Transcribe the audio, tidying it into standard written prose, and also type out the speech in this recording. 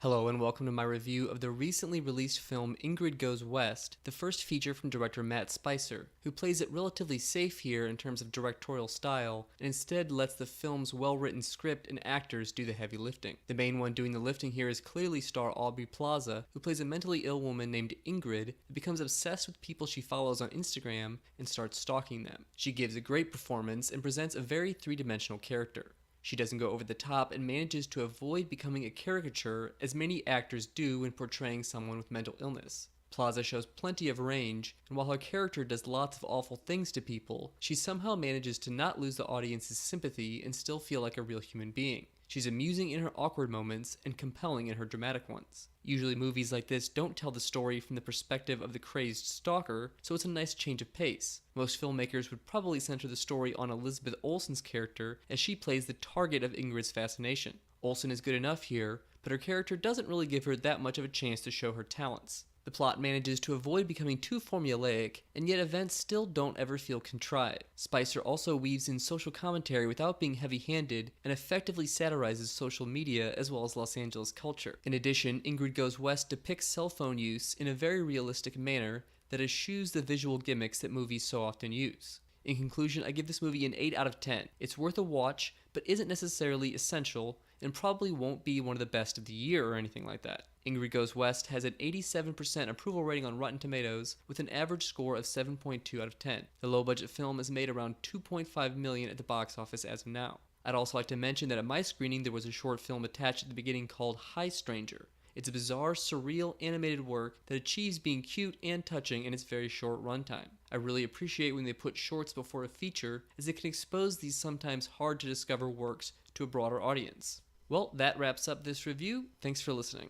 Hello and welcome to my review of the recently released film Ingrid Goes West, the first feature from director Matt Spicer, who plays it relatively safe here in terms of directorial style, and instead lets the film's well-written script and actors do the heavy lifting. The main one doing the lifting here is clearly star Aubrey Plaza, who plays a mentally ill woman named Ingrid who becomes obsessed with people she follows on Instagram and starts stalking them. She gives a great performance and presents a very three-dimensional character. She doesn't go over the top and manages to avoid becoming a caricature as many actors do when portraying someone with mental illness. Plaza shows plenty of range, and while her character does lots of awful things to people, she somehow manages to not lose the audience's sympathy and still feel like a real human being. She's amusing in her awkward moments and compelling in her dramatic ones. Usually movies like this don't tell the story from the perspective of the crazed stalker, so it's a nice change of pace. Most filmmakers would probably center the story on Elizabeth Olsen's character, as she plays the target of Ingrid's fascination. Olsen is good enough here, but her character doesn't really give her that much of a chance to show her talents. The plot manages to avoid becoming too formulaic, and yet events still don't ever feel contrived. Spicer also weaves in social commentary without being heavy-handed, and effectively satirizes social media as well as Los Angeles culture. In addition, Ingrid Goes West depicts cell phone use in a very realistic manner that eschews the visual gimmicks that movies so often use. In conclusion, I give this movie an 8 out of 10. It's worth a watch, but isn't necessarily essential, and probably won't be one of the best of the year or anything like that. Ingrid Goes West has an 87% approval rating on Rotten Tomatoes with an average score of 7.2 out of 10. The low-budget film has made around $2.5 million at the box office as of now. I'd also like to mention that at my screening there was a short film attached at the beginning called Hi Stranger. It's a bizarre, surreal, animated work that achieves being cute and touching in its very short runtime. I really appreciate when they put shorts before a feature, as it can expose these sometimes hard to discover works to a broader audience. Well, that wraps up this review. Thanks for listening.